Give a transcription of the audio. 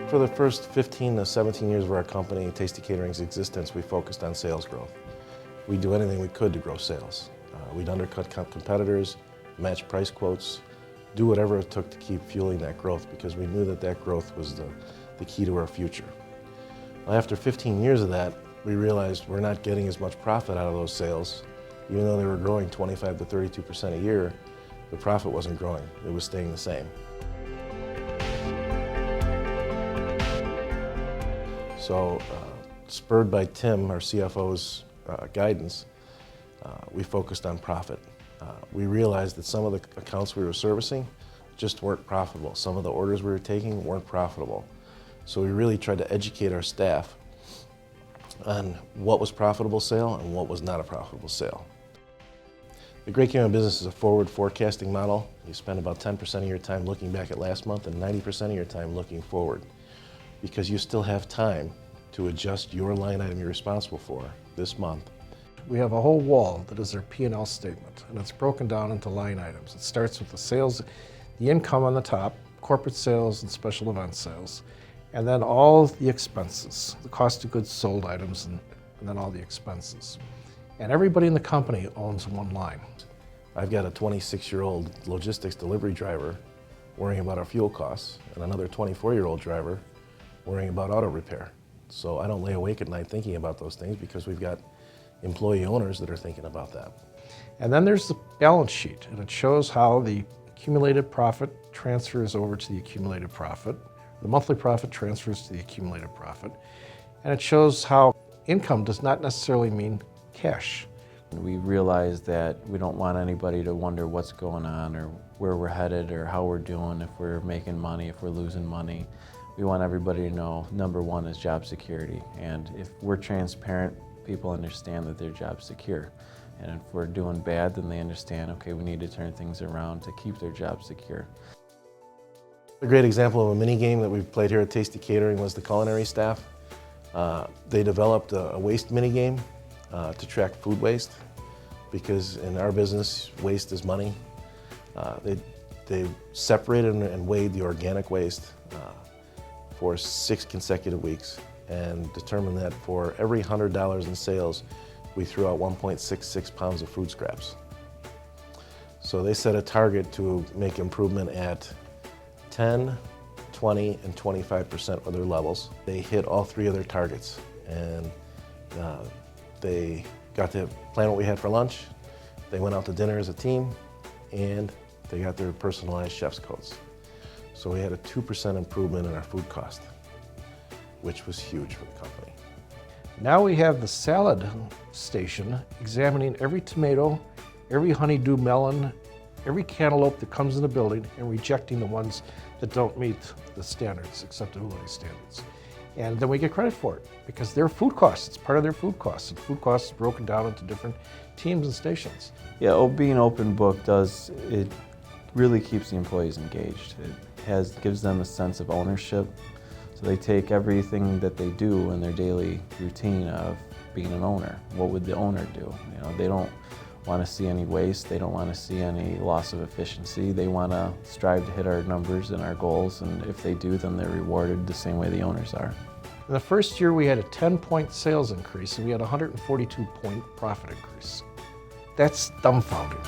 For the first 15 to 17 years of our company, Tasty Catering's existence, we focused on sales growth. We'd do anything we could to grow sales. We'd undercut competitors, match price quotes, do whatever it took to keep fueling that growth because we knew that that growth was the key to our future. Well, after 15 years of that, we realized we're not getting as much profit out of those sales. Even though they were growing 25 to 32% a year, the profit wasn't growing, it was staying the same. So, spurred by Tim, our CFO's guidance, we focused on profit. We realized that some of the accounts we were servicing just weren't profitable. Some of the orders we were taking weren't profitable. So we really tried to educate our staff on what was profitable sale and what was not a profitable sale. The Great Game of Business is a forward forecasting model. You spend about 10% of your time looking back at last month and 90% of your time looking forward, because you still have time to adjust your line item you're responsible for this month. We have a whole wall that is our P&L statement, and it's broken down into line items. It starts with the sales, the income on the top, corporate sales and special event sales, and then all the expenses, the cost of goods sold items, and then all the expenses. And everybody in the company owns one line. I've got a 26-year-old logistics delivery driver worrying about our fuel costs, and another 24-year-old driver worrying about auto repair. So I don't lay awake at night thinking about those things because we've got employee owners that are thinking about that. And then there's the balance sheet, and it shows how the accumulated profit transfers over to the accumulated profit. The monthly profit transfers to the accumulated profit. And it shows how income does not necessarily mean cash. We realize that we don't want anybody to wonder what's going on or where we're headed or how we're doing, if we're making money, if we're losing money. We want everybody to know, number one is job security. And if we're transparent, people understand that their job's secure. And if we're doing bad, then they understand, okay, we need to turn things around to keep their job secure. A great example of a mini game that we've played here at Tasty Catering was the culinary staff. They developed a waste mini game to track food waste, because in our business, waste is money. They separated and weighed the organic waste for 6 consecutive weeks and determined that for every $100 in sales, we threw out 1.66 pounds of food scraps. So they set a target to make improvement at 10, 20, and 25% of their levels. They hit all 3 of their targets, and they got to plan what we had for lunch, they went out to dinner as a team, and they got their personalized chef's coats. So we had a 2% improvement in our food cost, which was huge for the company. Now we have the salad station examining every tomato, every honeydew melon, every cantaloupe that comes in the building and rejecting the ones that don't meet the standards, acceptability standards. And then we get credit for it because their food costs, it's part of their food costs. And food costs is broken down into different teams and stations. Yeah, being open book it really keeps the employees engaged. It gives them a sense of ownership. So they take everything that they do in their daily routine of being an owner. What would the owner do? You know, they don't want to see any waste. They don't want to see any loss of efficiency. They want to strive to hit our numbers and our goals, and if they do, then they're rewarded the same way the owners are. In the first year, we had a 10-point sales increase, and we had a 142-point profit increase. That's dumbfounding.